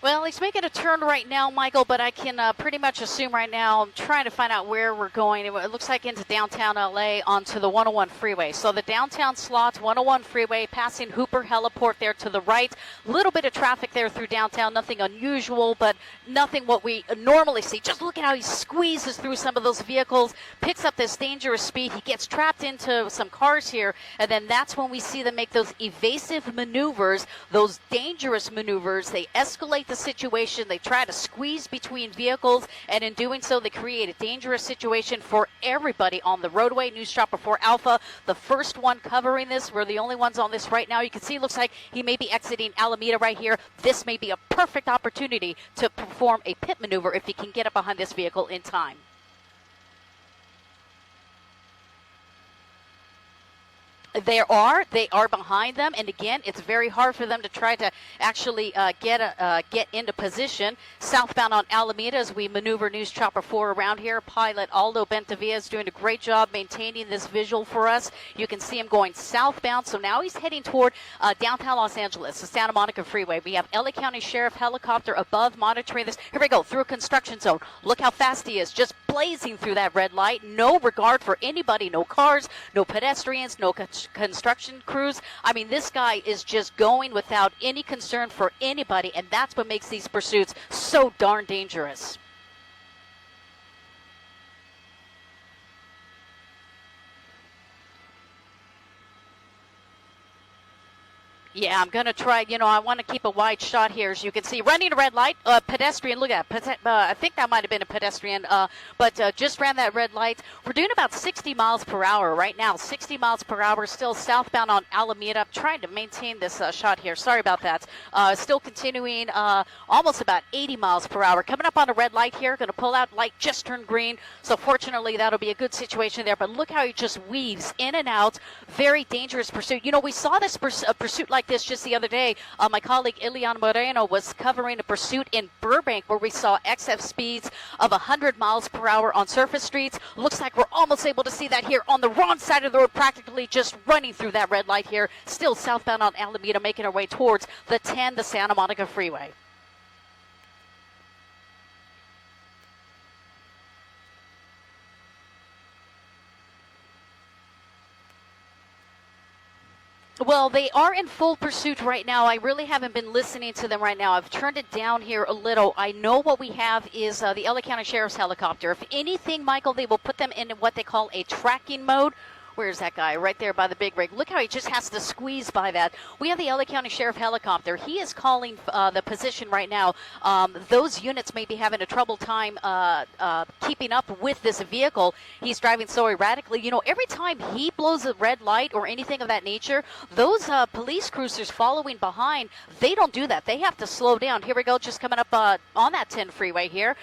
Well, he's making a turn right now, Michael, but I can pretty much assume right now, I'm trying to find out where we're going. It looks like into downtown LA onto the 101 freeway. So the downtown slots, 101 freeway, passing Hooper Heliport there to the right. A little bit of traffic there through downtown, nothing unusual, but nothing what we normally see. Just look at how he squeezes through some of those vehicles, picks up this dangerous speed. He gets trapped into some cars here, and then that's when we see them make those evasive maneuvers, those dangerous maneuvers. They escalate the situation. They try to squeeze between vehicles, and in doing so, they create a dangerous situation for everybody on the roadway. News Chopper 4 Alpha, the first one covering this. We're the only ones on this right now. You can see it looks like he may be exiting Alameda right here. This may be a perfect opportunity to perform a pit maneuver if he can get up behind this vehicle in time. They are behind them, and again, it's very hard for them to try to actually get into position. Southbound on Alameda as we maneuver News Chopper 4 around here. Pilot Aldo Bentavia is doing a great job maintaining this visual for us. You can see him going southbound, so now he's heading toward downtown Los Angeles, the Santa Monica Freeway. We have LA County Sheriff helicopter above monitoring this. Here we go, through a construction zone. Look how fast he is, just blazing through that red light. No regard for anybody, no cars, no pedestrians, no construction crews. I mean, this guy is just going without any concern for anybody, and that's what makes these pursuits so darn dangerous. Yeah, I'm going to try, I want to keep a wide shot here. As you can see, running a red light, pedestrian, look at that. I think that might have been a pedestrian, but just ran that red light. We're doing about 60 miles per hour right now, 60 miles per hour, still southbound on Alameda. I'm trying to maintain this shot here. Sorry about that. Still continuing almost about 80 miles per hour. Coming up on a red light here, going to pull out, light just turned green, so fortunately that'll be a good situation there. But look how he just weaves in and out. Very dangerous pursuit. We saw this pursuit like this just the other day. My colleague Ileana Moreno was covering a pursuit in Burbank where we saw XF speeds of 100 miles per hour on surface streets. Looks like we're almost able to see that here on the wrong side of the road, practically just running through that red light here. Still southbound on Alameda, making our way towards the Santa Monica Freeway. Well, they are in full pursuit right now. I really haven't been listening to them right now. I've turned it down here a little. I know what we have is the LA County Sheriff's helicopter. If anything, Michael, they will put them in what they call a tracking mode. Where's that guy? Right there by the big rig. Look how he just has to squeeze by that. We have the LA County Sheriff helicopter. He is calling the position right now. Those units may be having a trouble time keeping up with this vehicle. He's driving so erratically. Every time he blows a red light or anything of that nature, those police cruisers following behind, they don't do that. They have to slow down. Here we go, just coming up on that 10 freeway here.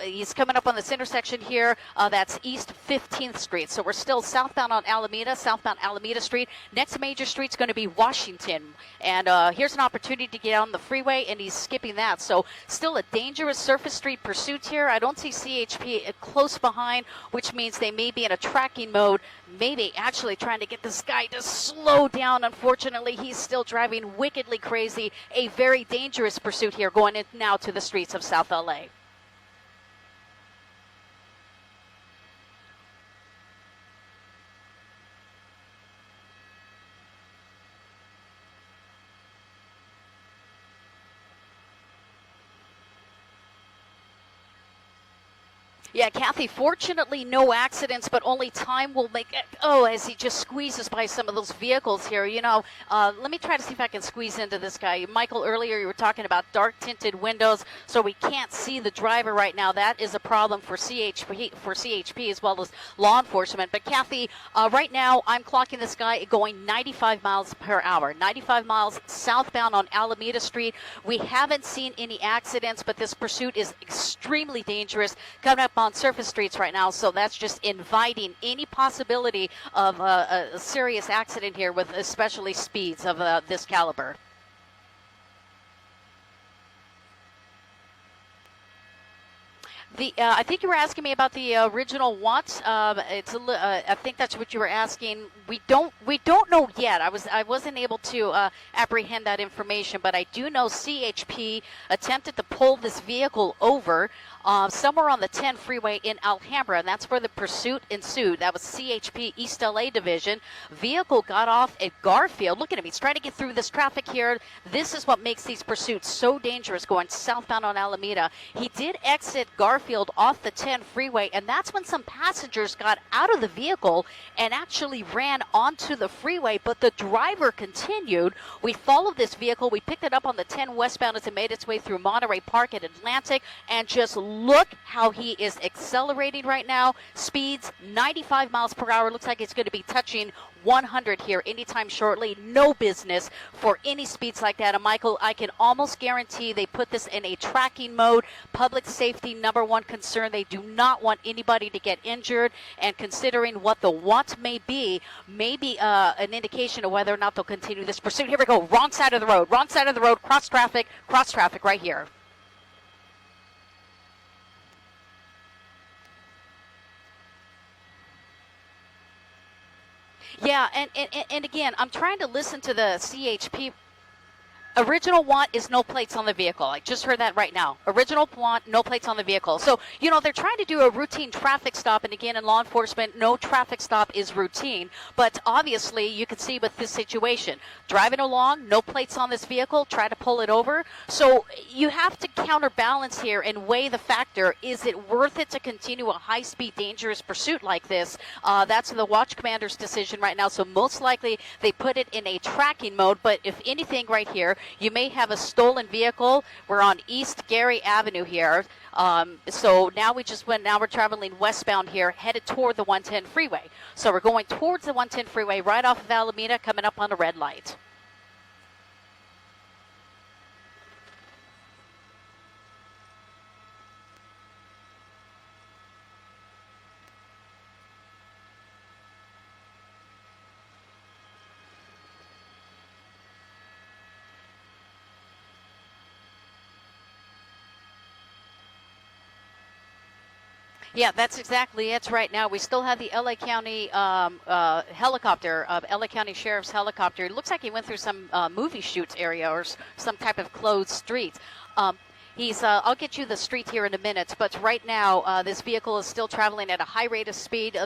He's coming up on this intersection here. That's East 15th Street. So we're still southbound on Alameda, southbound Alameda Street. Next major street's going to be Washington. And here's an opportunity to get on the freeway, and he's skipping that. So still a dangerous surface street pursuit here. I don't see CHP close behind, which means they may be in a tracking mode, maybe actually trying to get this guy to slow down. Unfortunately, he's still driving wickedly crazy. A very dangerous pursuit here going in now to the streets of South LA. Yeah, Kathy, fortunately no accidents, but only time will make it. Oh, as he just squeezes by some of those vehicles here. Let me try to see if I can squeeze into this guy. Michael, earlier you were talking about dark tinted windows, so we can't see the driver right now. That is a problem for CHP as well as law enforcement. But Kathy, right now I'm clocking this guy going 95 miles per hour, 95 miles southbound on Alameda Street. We haven't seen any accidents, but this pursuit is extremely dangerous. Coming up on surface streets right now, so that's just inviting any possibility of a serious accident here with especially speeds of this caliber. I think you were asking me about the original what? I think that's what you were asking. We don't know yet. I wasn't able to apprehend that information, but I do know CHP attempted to pull this vehicle over somewhere on the 10 freeway in Alhambra, and that's where the pursuit ensued. That was CHP East LA Division. Vehicle got off at Garfield. Look at him. He's trying to get through this traffic here. This is what makes these pursuits so dangerous going southbound on Alameda. He did exit Garfield off the 10 freeway, and that's when some passengers got out of the vehicle and actually ran onto the freeway, but the driver continued. We followed this vehicle. We picked it up on the 10 westbound as it made its way through Monterey Park at Atlantic, and just look how he is accelerating right now. Speeds 95 miles per hour. Looks like it's going to be touching 100 here anytime shortly. No business for any speeds like that. And Michael, I can almost guarantee they put this in a tracking mode. Public safety, number one concern. They do not want anybody to get injured. And considering what the what may be an indication of whether or not they'll continue this pursuit. Here we go. Wrong side of the road. Wrong side of the road. Cross traffic right here. Yeah, and again, I'm trying to listen to the CHP. Original want is no plates on the vehicle. I just heard that right now. Original want, no plates on the vehicle. So, they're trying to do a routine traffic stop. And again, in law enforcement, no traffic stop is routine. But obviously, you can see with this situation, driving along, no plates on this vehicle, try to pull it over. So you have to counterbalance here and weigh the factor. Is it worth it to continue a high-speed, dangerous pursuit like this? That's the watch commander's decision right now. So most likely, they put it in a tracking mode. But if anything right here, you may have a stolen vehicle. We're on East Gary Avenue here. So now we're traveling westbound here, headed toward the 110 freeway. So we're going towards the 110 freeway right off of Alameda, coming up on a red light. Yeah, that's exactly it right now. We still have the LA County helicopter, LA County Sheriff's helicopter. It looks like he went through some movie shoots area or some type of closed street. I'll get you the street here in a minute, but right now this vehicle is still traveling at a high rate of speed.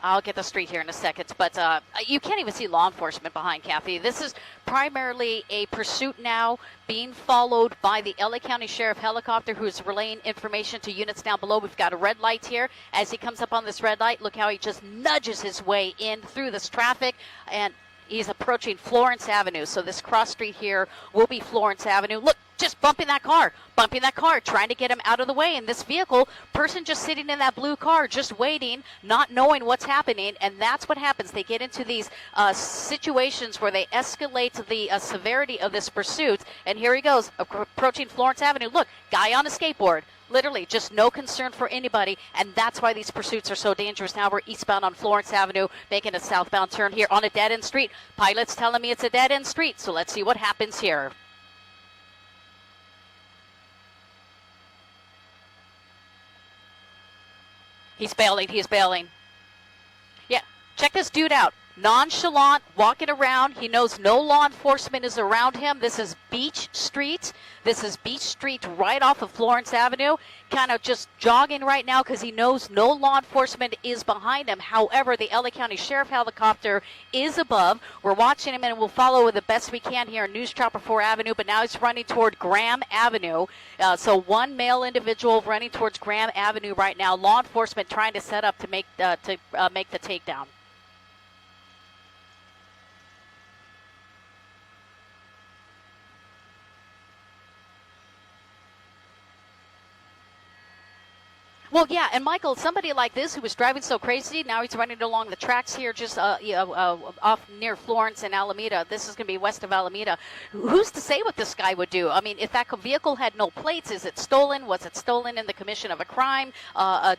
I'll get the street here in a second, but you can't even see law enforcement behind, Kathy. This is primarily a pursuit now being followed by the LA County Sheriff helicopter, who's relaying information to units down below. We've got a red light here. As he comes up on this red light, look how he just nudges his way in through this traffic, and he's approaching Florence Avenue. So this cross street here will be Florence Avenue. Look, just bumping that car, trying to get him out of the way. And this vehicle, person just sitting in that blue car, just waiting, not knowing what's happening. And that's what happens. They get into these situations where they escalate the severity of this pursuit. And here he goes, approaching Florence Avenue. Look, guy on a skateboard. Literally, just no concern for anybody, and that's why these pursuits are so dangerous. Now we're eastbound on Florence Avenue, making a southbound turn here on a dead-end street. Pilot's telling me it's a dead-end street, so let's see what happens here. He's bailing. Yeah, check this dude out. Nonchalant, walking around. He knows no law enforcement is around him. This is Beach Street. Right off of Florence Avenue. Kind of just jogging right now because he knows no law enforcement is behind him. However, the LA County Sheriff helicopter is above. We're watching him, and we'll follow the best we can here on News Chopper 4 Avenue, but now he's running toward Graham Avenue. So one male individual running towards Graham Avenue right now. Law enforcement trying to set up to make the takedown. Well, yeah, and Michael, somebody like this who was driving so crazy, now he's running along the tracks here just off near Florence and Alameda. This is going to be west of Alameda. Who's to say what this guy would do? I mean, if that vehicle had no plates, is it stolen? Was it stolen in the commission of a crime, a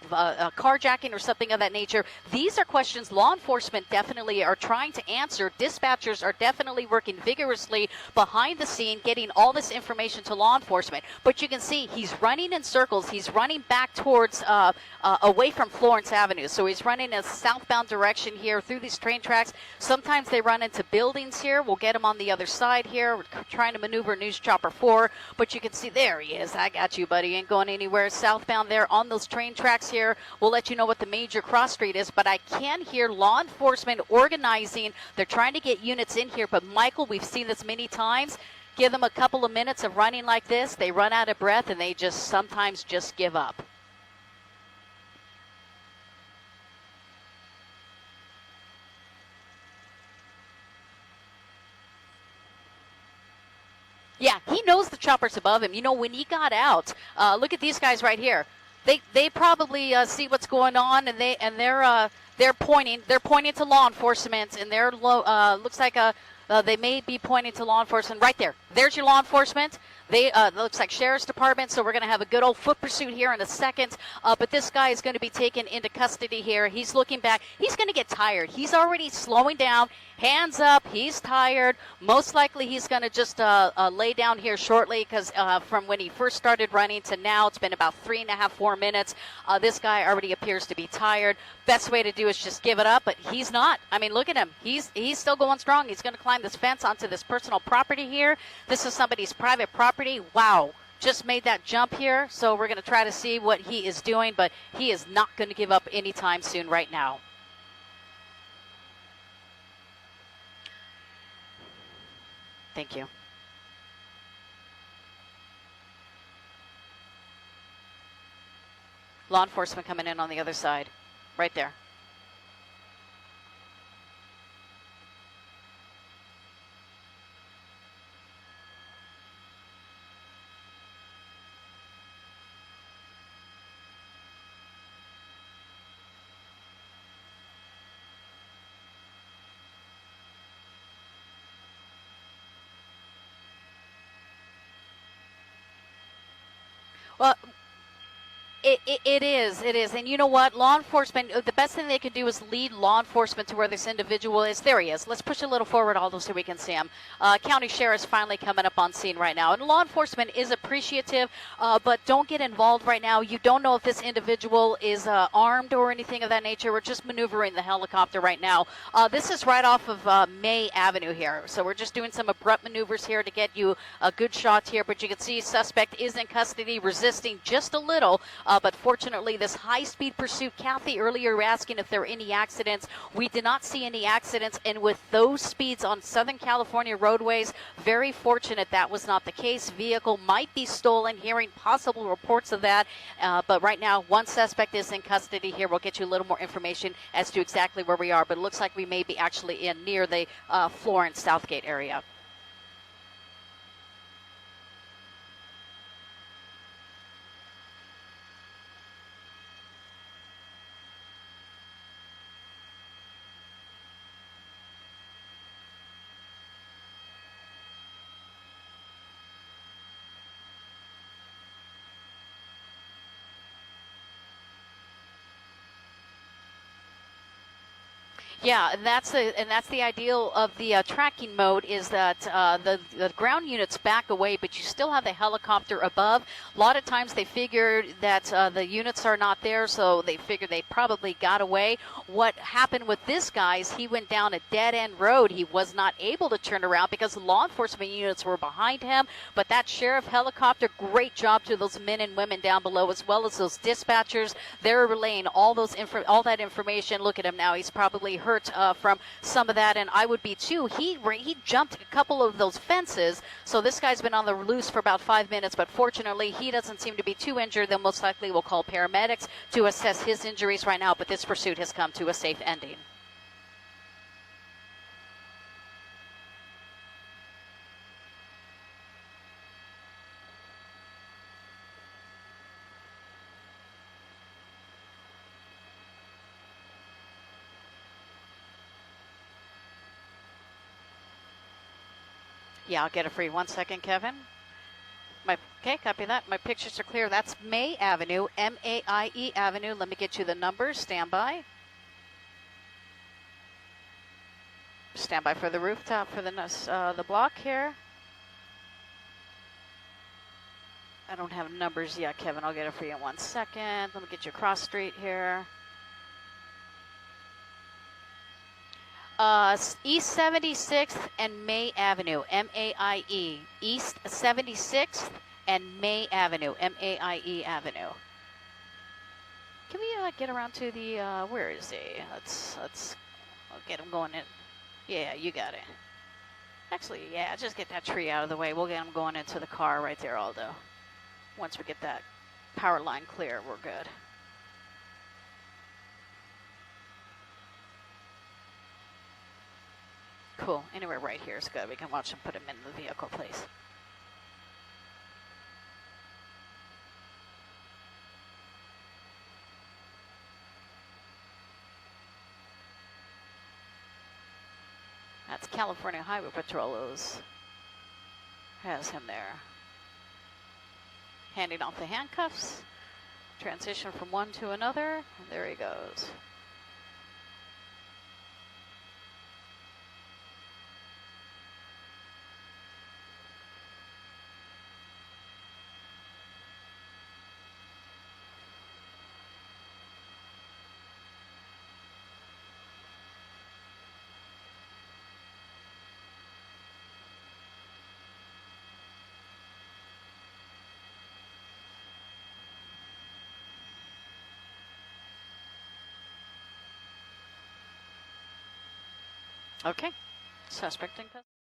carjacking, or something of that nature? These are questions law enforcement definitely are trying to answer. Dispatchers are definitely working vigorously behind the scene, getting all this information to law enforcement. But you can see he's running in circles. He's running back towards away from Florence Avenue. So he's running a southbound direction here through these train tracks. Sometimes they run into buildings here. We'll get him on the other side here. We're trying to maneuver News Chopper 4, but you can see there he is. I got you, buddy. Ain't going anywhere. Southbound there on those train tracks here. We'll let you know what the major cross street is, but I can hear law enforcement organizing. They're trying to get units in here, but Michael, we've seen this many times. Give them a couple of minutes of running like this, they run out of breath, and they just sometimes just give up. Yeah, he knows the chopper's above him. You know, when he got out, look at these guys right here. They probably see what's going on, and they're pointing to law enforcement, and they're looks like they may be pointing to law enforcement right there. There's your law enforcement. They looks like sheriff's department, so we're going to have a good old foot pursuit here in a second. But this guy is going to be taken into custody here. He's looking back. He's going to get tired. He's already slowing down. Hands up. He's tired. Most likely he's going to just lay down here shortly because from when he first started running to now, it's been about 3.5, 4 minutes. This guy already appears to be tired. Best way to do is just give it up, but he's not. I mean, look at him. He's still going strong. He's going to climb this fence onto this personal property here. This is somebody's private property. Wow. Just made that jump here, so we're going to try to see what he is doing, but he is not going to give up anytime soon right now. Thank you. Law enforcement coming in on the other side, right there. Well, it is. And you know what? Law enforcement, the best thing they can do is lead law enforcement to where this individual is. There he is. Let's push a little forward, Aldo, so we can see him. County Sheriff's finally coming up on scene right now. And law enforcement is appreciative, but don't get involved right now. You don't know if this individual is armed or anything of that nature. We're just maneuvering the helicopter right now. This is right off of May Avenue here. So we're just doing some abrupt maneuvers here to get you a good shot here. But you can see suspect is in custody, resisting just a little. But fortunately, this high-speed pursuit, Kathy, earlier you were asking if there were any accidents. We did not see any accidents, and with those speeds on Southern California roadways, very fortunate that was not the case. Vehicle might be stolen, hearing possible reports of that. But right now, one suspect is in custody here. We'll get you a little more information as to exactly where we are, but it looks like we may be actually in near the Florence Southgate area. Yeah, and that's the ideal of the tracking mode is that the ground units back away, but you still have the helicopter above. A lot of times they figure that the units are not there, so they figure they probably got away. What happened with this guy is he went down a dead-end road. He was not able to turn around because law enforcement units were behind him, but that sheriff helicopter, great job to those men and women down below, as well as those dispatchers. They're relaying all that information. Look at him now. He's probably hurt from some of that, and I would be too. He jumped a couple of those fences, so this guy's been on the loose for about 5 minutes, but fortunately he doesn't seem to be too injured. Then most likely we'll call paramedics to assess his injuries right now, but this pursuit has come to a safe ending. Yeah, I'll get it for you. 1 second, Kevin. Okay, copy that. My pictures are clear. That's May Avenue, M-A-I-E Avenue. Let me get you the numbers. Stand by. Stand by for the rooftop for the block here. I don't have numbers yet, Kevin. I'll get it for you in 1 second. Let me get you cross street here. East 76th and May Avenue, M-A-I-E. East 76th and May Avenue, M-A-I-E Avenue. Can we get around to the, where is he? I'll get him going in. Yeah, you got it. Actually, yeah, just get that tree out of the way. We'll get him going into the car right there, Aldo. Once we get that power line clear, we're good. Cool. Anywhere right here is good. We can watch him put him in the vehicle, please. That's California Highway Patrol has him there. Handing off the handcuffs. Transition from one to another. And there he goes. Okay. Suspect in custody.